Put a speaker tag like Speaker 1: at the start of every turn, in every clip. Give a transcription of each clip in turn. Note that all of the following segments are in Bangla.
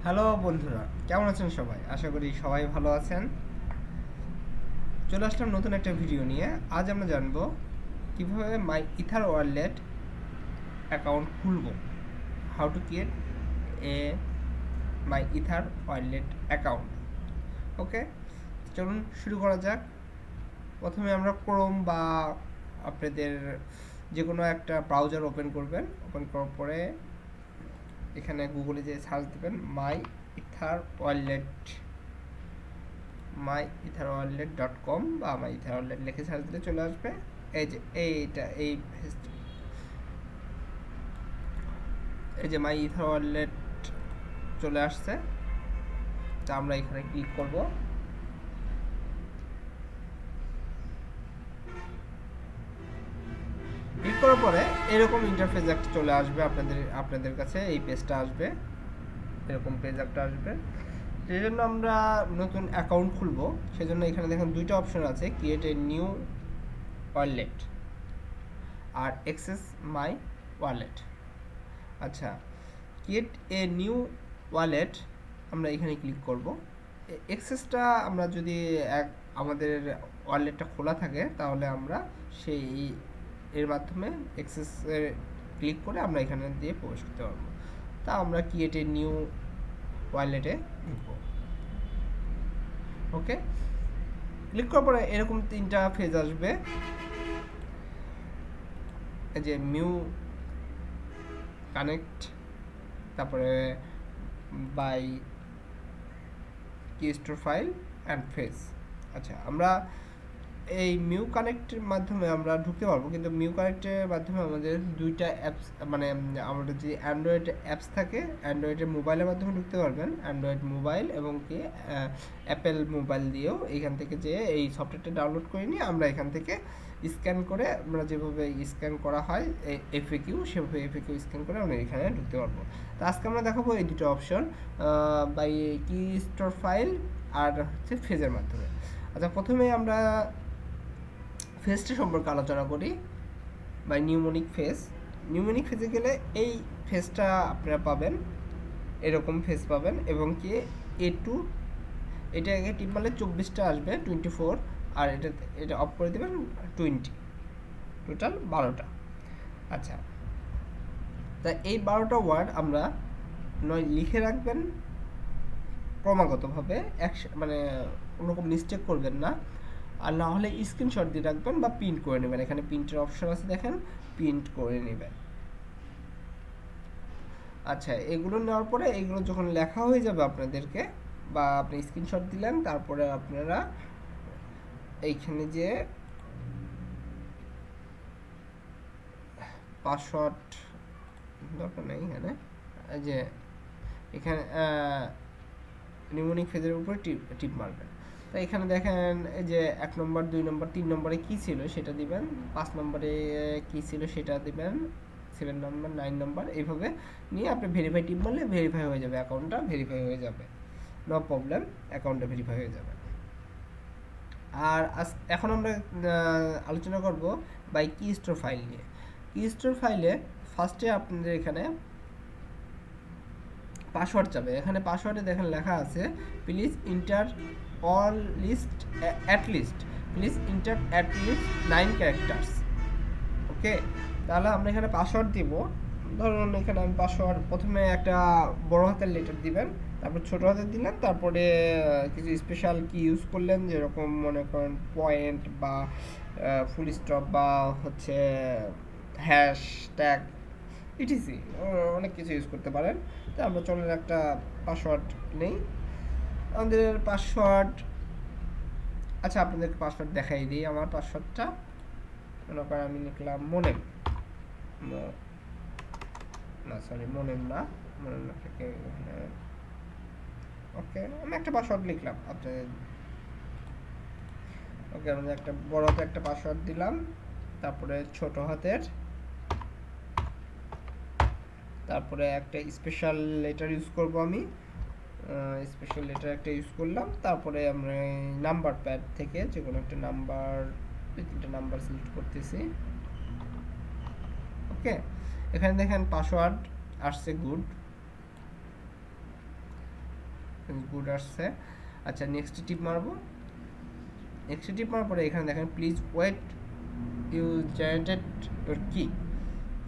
Speaker 1: হ্যালো বন্ধুরা, কেমন আছেন সবাই? আশা করি সবাই ভালো আছেন। চলে আসলাম নতুন একটা ভিডিও নিয়ে। আজ আমরা জানবো কিভাবে মাই ইথার ওয়ালেট অ্যাকাউন্ট খুলবো। How to create a my ether wallet account. Okay, চলুন শুরু করা যাক। প্রথমে আমরা ক্রোম বা আপনাদের যে কোনো একটা ব্রাউজার ওপেন করবেন। ওপেন করার পরে এখানে গুগলে যে সার্চ দেবেন মাই ইথার ওয়ালেট myetherwallet.com বা myetherwallet লিখে সার্চ দিলে চলে আসবে। এই যে এই যে myetherwallet চলে আসছে। তা আমরা এখানে ক্লিক করব। ক্লিক করার পরে এরকম ইন্টারফেস একটা চলে আসবে আপনাদের কাছে। এই পেজটা আসবে, এরকম পেজ একটা আসবে। সেই জন্য আমরা নতুন অ্যাকাউন্ট খুলবো। সেজন্য এখানে দেখেন দুইটা অপশন আছে, ক্রিয়েট এ নিউ ওয়ালেট আর অ্যাক্সেস মাই ওয়ালেট। আচ্ছা, ক্রিয়েট এ নিউ ওয়ালেট আমরা এখানে ক্লিক করব। অ্যাক্সেসটা আমরা যদি আমাদের ওয়ালেটটা খোলা থাকে তাহলে আমরা সেই এর মাধ্যমে অ্যাক্সেসে ক্লিক করে আমরা এখানে দিয়ে প্রবেশ করতে পারবো। তা আমরা ক্রিয়েট এ নিউ ওয়ালেটে ঢুকবো। ওকে, ক্লিক করার পরে এরকম তিনটা পেজ আসবে। এই যে মিউ কানেক্ট, তারপরে বাই কি স্টোর ফাইল অ্যান্ড ফেস। আচ্ছা, আমরা এই মিউ কানেক্টের মাধ্যমে আমরা ঢুকতে পারবো, কিন্তু মিউ কানেক্টের মাধ্যমে আমাদের দুইটা অ্যাপস, মানে আমাদের যে অ্যান্ড্রয়েড অ্যাপস থাকে, অ্যান্ড্রয়েডের মোবাইলের মাধ্যমে ঢুকতে পারবেন, অ্যান্ড্রয়েড মোবাইল এবং কি অ্যাপেল মোবাইল দিয়েও এইখান থেকে যে এই সফটওয়্যারটা ডাউনলোড করে নিয়ে আমরা এখান থেকে স্ক্যান করে, আমরা যেভাবে স্ক্যান করা হয় এফএকিউ, সেভাবে এফএকিউ স্ক্যান করে আমরা এখানে ঢুকতে পারবো। তো আজকে আমরা দেখাবো এই দুটো অপশন, বাই কি স্টোর ফাইল আর হচ্ছে ফেজের মাধ্যমে। আচ্ছা, প্রথমে আমরা ফেজটা সম্পর্কে আলোচনা করি। বাই নিউমোনিক ফেজ, নিউমোনিক ফেজে গেলে এই ফেজটা আপনারা পাবেন, এরকম ফেজ পাবেন এবং কি A2, এটা আগে টিপ মারলে 24টা আসবে, 24, আর এটা অফ করে দেবেন 20, টোটাল 12টা। আচ্ছা, তা এই 12টা ওয়ার্ড আমরা নয় লিখে রাখবেন ক্রমাগতভাবে, মানে কোনোরকম মিস্টেক করবেন না, আর না হলে স্ক্রিনশট দিয়ে রাখবেন বা প্রিন্ট করে নেবেন। এখানে প্রিন্টের অপশন আছে, দেখেন, প্রিন্ট করে নেবেন। আচ্ছা, এগুলো নেওয়ার পরে এগুলো যখন লেখা হয়ে যাবে আপনাদেরকে, বা আপনি স্ক্রিনশট দিলেন, তারপরে আপনারা এইখানে যে পাসওয়ার্ড দরকার নেই, এখানে এই যে এখানে নিউমোনিক ফেজের উপরে টিপ মারবেন। তো এখানে দেখেন এই যে 1 নম্বর, 2 নম্বর, 3 নম্বরে কী ছিল সেটা দিবেন, 5 নম্বরে কী ছিল সেটা দিবেন, 7 নম্বর, 9 নম্বর, এইভাবে নিয়ে আপনি ভেরিফাই টিপ মারলে ভেরিফাই হয়ে যাবে, অ্যাকাউন্টটা ভেরিফাই হয়ে যাবে, নো প্রবলেম, অ্যাকাউন্টটা ভেরিফাই হয়ে যাবে। আর এখন আমরা আলোচনা করব বাই কি স্টোর ফাইল নিয়ে। কি স্টোর ফাইলে ফার্স্টে আপনাদের এখানে পাসওয়ার্ড যাবে। এখানে পাসওয়ার্ডে দেখেন লেখা আছে please enter all least at least, please enter at least 9 characters. Okay, তাহলে আমরা এখানে পাসওয়ার্ড দিব। ধরুন এখানে আমি পাসওয়ার্ড প্রথমে একটা বড় হাতের লেটার দিবেন, তারপর ছোট হাতের দিলেন, তারপরে কিছু স্পেশাল কি ইউজ করলেন, যেরকম মনে করেন পয়েন্ট বা ফুল স্টপ বা হচ্ছে হ্যাশট্যাগ ইটিসি, অনেক কিছু ইউজ করতে পারেন। তো আমরা চলেন একটা পাসওয়ার্ড নেই, আমাদের পাসওয়ার্ড। আচ্ছা, আপনাদেরকে পাসওয়ার্ড দেখাই দিই। আমার পাসওয়ার্ডটা মনে করেন আমি লিখলাম মোনেম, না সরি মোনেম না, মোনেম না থেকে ওকে, আমি একটা পাসওয়ার্ড লিখলাম আপনাদের। ওকে, আমি একটা বড় হাতের একটা পাসওয়ার্ড দিলাম, তারপরে ছোট হাতের, তারপরে একটা স্পেশাল লেটার ইউজ করব আমি, স্পেশাল লেটার একটা ইউজ করলাম। তারপরে আমরা নাম্বার প্যাড থেকে যে কোনো একটা নাম্বার, 2-3টা নাম্বার সিলেক্ট করতেছি। ওকে, এখানে দেখেন পাসওয়ার্ড আসছে গুড। গুড আসছে। আচ্ছা নেক্সট টিপ মারবো। নেক্সট টিপ মারার পরে এখানে দেখেন please wait you generated your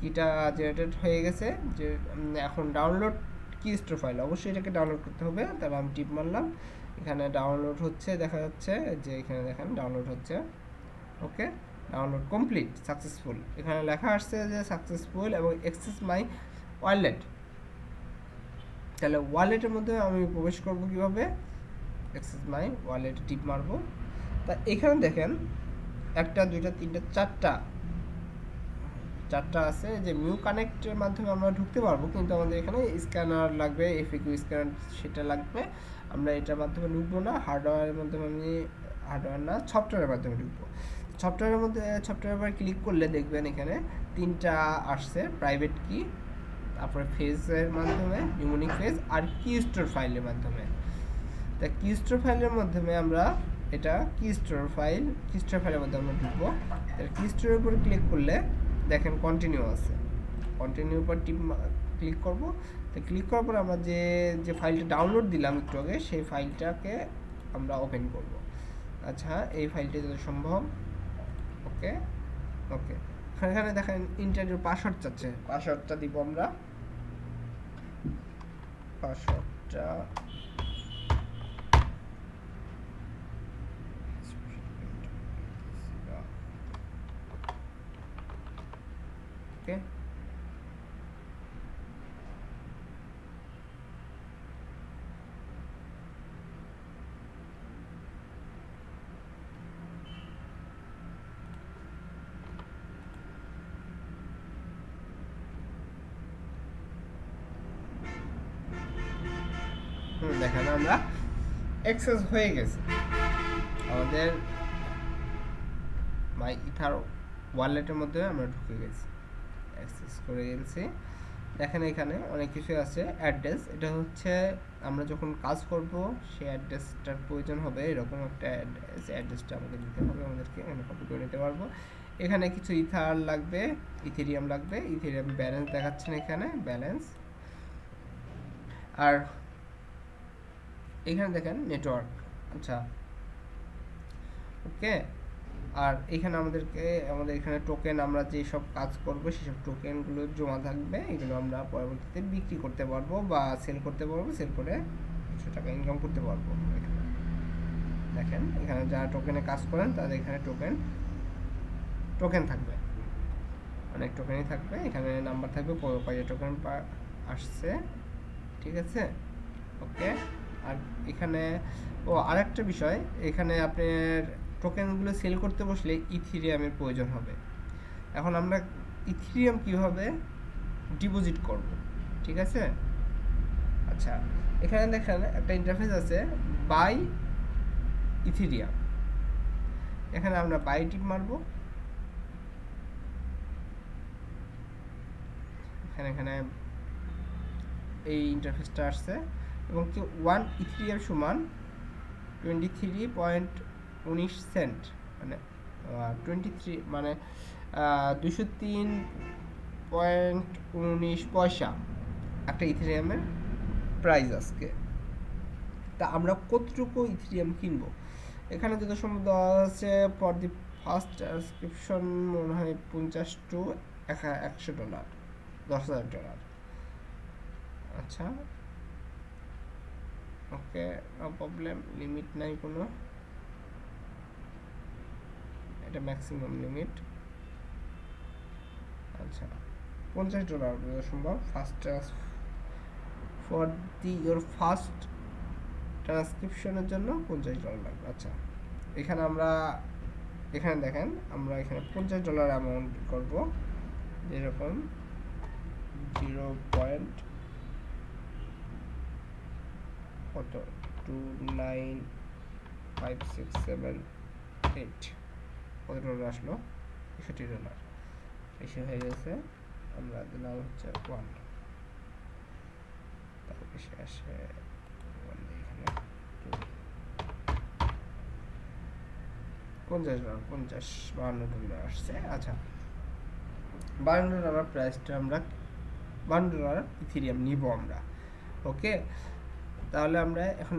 Speaker 1: কিটা জেনারেটেড হয়ে গেছে। যে এখন ডাউনলোড কি স্টোর ফাইল, অবশ্যই এটাকে ডাউনলোড করতে হবে। তারপর আমি টিপ মারলাম, এখানে ডাউনলোড হচ্ছে, দেখা যাচ্ছে যে এখানে দেখেন ডাউনলোড হচ্ছে। ওকে, ডাউনলোড কমপ্লিট সাকসেসফুল, এখানে লেখা আসছে যে সাকসেসফুল এবং অ্যাক্সেস মাই ওয়ালেট। তাহলে ওয়ালেটের মধ্যে আমি প্রবেশ করব কিভাবে, অ্যাক্সেস মাই ওয়ালেট টিপ মারবো। তা এখানে দেখেন একটা দুইটা তিনটা চারটা আছে যে মিউ কানেক্টের মাধ্যমে আমরা ঢুকতে পারবো, কিন্তু আমাদের এখানে স্ক্যানার লাগবে, এফএকিউ স্ক্যানার সেটা লাগবে। আমরা এটার মাধ্যমে ঢুকবো না, হার্ডওয়্যারের মাধ্যমে হার্ডওয়্যার না সফটওয়্যারের মাধ্যমে ঢুকবো। সফটওয়্যারের উপর ক্লিক করলে দেখবেন এখানে তিনটা আসছে, প্রাইভেট কি, তারপরে ফেজের মাধ্যমে নিউমনিক ফেজ, আর কি স্টোর ফাইলের মাধ্যমে। তা কি স্টোর ফাইলের মাধ্যমে আমরা এটা কি স্টোর ফাইলের মধ্যে আমরা ঢুকবো। কি স্টোরের উপর ক্লিক করলে দেখেন কন্টিনিউ আছে, কন্টিনিউর উপর ক্লিক করব। তো ক্লিক করার পর আমরা যে ফাইলটা ডাউনলোড দিলাম একটু আগে, সেই ফাইলটাকে আমরা ওপেন করব। আচ্ছা এই ফাইলটা যত সম্ভব, ওকে ওকে। এখানে দেখেন ইন্টারনেট পাসওয়ার্ড চাচ্ছে, পাসওয়ার্ডটা দিব আমরা। পাসওয়ার্ডটা ওকে, দেখেন আমরা অ্যাক্সেস হয়ে গেছে, আমাদের মাই ইথার ওয়ালেটের মধ্যে আমরা ঢুকে গেছি, অ্যাক্সেস করে গেছি। দেখেন এখানে অনেক কিছু আছে। অ্যাড্রেস, এটা হচ্ছে আমরা যখন কাজ করব সেই অ্যাড্রেসটার প্রয়োজন হবে, এরকম একটা অ্যাড্রেসটা আমাকে দিতে হবে, আমাদেরকে এখানে কপি করে নিতে পারবো। এখানে কিছু ইথার লাগবে, ইথেরিয়াম লাগবে, ইথেরিয়াম ব্যালেন্স দেখাচ্ছেন এখানে ব্যালেন্স। আর এখানে দেখেন নেটওয়ার্ক, আচ্ছা ওকে। আর এখানে আমাদের এখানে টোকেন, আমরা যে সব কাজ করব সেসব টোকেনগুলো জমা থাকবে, এগুলো আমরা পরবর্তীতে বিক্রি করতে পারবো বা সেল করতে পারবো, সেল করে কিছু টাকা ইনকাম করতে পারবো। দেখেন এখানে যারা টোকেনে কাজ করেন তাদের এখানে টোকেন থাকবে, অনেক টোকেনই থাকবে, এখানে নাম্বার থাকবে কয়টা টোকেন আসছে, ঠিক আছে ওকে। আর এখানে আরেকটা বিষয়, এখানে আপনার টোকেনগুলো সেল করতে বসলে ইথেরিয়ামের প্রয়োজন হবে। এখন আমরা ইথেরিয়াম কিভাবে ডিপোজিট করব, ঠিক আছে। আচ্ছা এখানে দেখেন একটা ইন্টারফেস আছে, বাই ইথেরিয়াম, এখানে আমরা বাই টিপ মারব। এখানে এই ইন্টারফেসটা আসছে এবং কি 1 ইথেরিয়াম সমান 23.19 সেন্ট, মানে 23 মানে 203.19 পয়সা একটা ইথেরিয়ামের প্রাইস আজকে। তা আমরা কতটুকু ইথেরিয়াম কিনবো, এখানে যত সম্ভব দেওয়া আছে ফর দি ফার্স্ট সাবস্ক্রিপশন মনে হয় 50 to $100, $10,000। আচ্ছা ওকে, নো প্রবলেম, লিমিট নাই কোনো, এটা ম্যাক্সিমাম লিমিট। আচ্ছা $50 সম্ভব ফার্স্ট ফর ইয়োর ফার্স্ট ট্রান্সক্রিপশনের জন্য $50 লাগবে। আচ্ছা এখানে দেখেন আমরা এখানে $50 অ্যামাউন্ট করব, যেরকম 0.29567 কত ডলার আসলো, $61 এসে হয়ে গেছে। আমরা দিলাম হচ্ছে 1, তারপর এসে আসে এখানে $52 আসছে। আচ্ছা $52 প্রাইসটা আমরা $52 ইথেরিয়াম নিব আমরা, ওকে। তাহলে আমরা এখন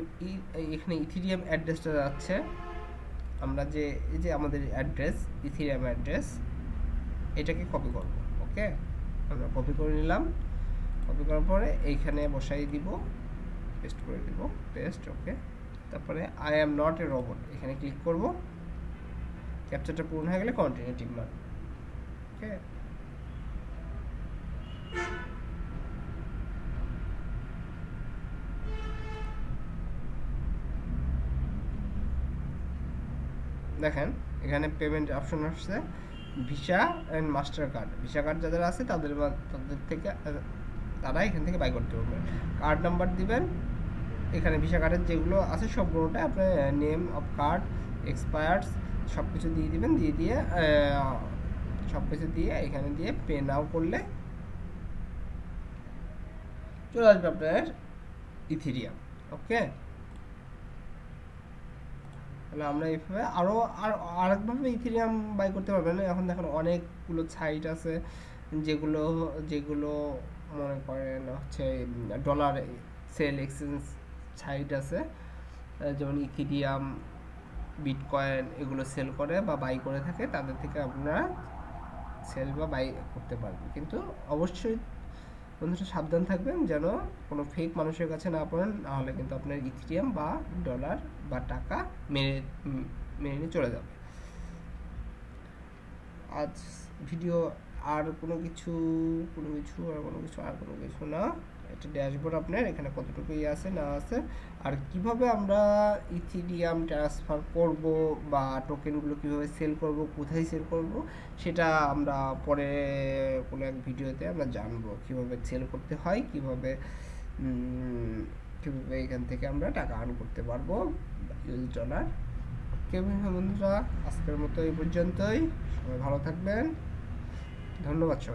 Speaker 1: এখানে ইথিরিয়াম অ্যাড্রেসটা যাচ্ছে, আমরা যে এই যে আমাদের অ্যাড্রেস ইথিরিয়াম অ্যাড্রেস, এটাকে কপি করব। ওকে, আমরা কপি করে নিলাম। কপি করার পরে এইখানে বসাই দিব, পেস্ট করে দিব, পেস্ট। ওকে, তারপরে I am not a robot এখানে ক্লিক করব। ক্যাপচারটা পূর্ণ হয়ে গেলে কন্টিনিউ টিক মারব। ওকে, দেখেন এখানে পেমেন্ট অপশন আসছে visa and master card. Visa card যাদের আছে তাদের থেকে তারা এখান থেকে বাই করতে পারবেন। কার্ড নাম্বার দিবেন, এখানে ভিসা কার্ডের যেগুলো আছে সবগুলোটা আপনার নেম অফ কার্ড, এক্সপায়ার্স সব কিছু দিয়ে দিবেন। দিয়ে সব কিছু দিয়ে এখানে দিয়ে পে নাও করলে চলে আসবে আপনার ইথিরিয়াম। ওকে, তাহলে আমরা এইভাবে আরেকভাবে ইথিরিয়াম বাই করতে পারবেন। এখন দেখেন অনেকগুলো সাইট আছে যেগুলো যেগুলো মনে করেন হচ্ছে ডলার সেল এক্সচেঞ্জ সাইট আছে, যেমন ইথিরিয়াম, বিটকয়েন এগুলো সেল করে বা বাই করে থাকে, তাদের থেকে আপনারা সেল বা বাই করতে পারবেন। কিন্তু অবশ্যই বন্ধুরা সাবধান থাকবেন যেন কোনো ফেক মানুষের কাছে না পড়েন, নাহলে কিন্তু আপনার ইথিরিয়াম বা ডলার বা টাকা মেরে নিয়ে চলে যাবে। আজ ভিডিও আর কোনো কিছু না, এটা ড্যাশবোর্ড আপনার এখানে কতটুকু আছে না আছে, আর কিভাবে আমরা ইথিরিয়াম ট্রান্সফার করব বা টোকেনগুলো কিভাবে সেল করব, কোথায় সেল করব, সেটা আমরা পরে কোনো এক ভিডিওতে আমরা জানবো কিভাবে সেল করতে হয়, কিভাবে এখান থেকে আমরা টাকা আর্ন করতে পারবো ইউএস ডলার। ওকে বন্ধুরা, আজকের মতো এই পর্যন্তই। সবাই ভালো থাকবেন, ধন্যবাদ সবাই।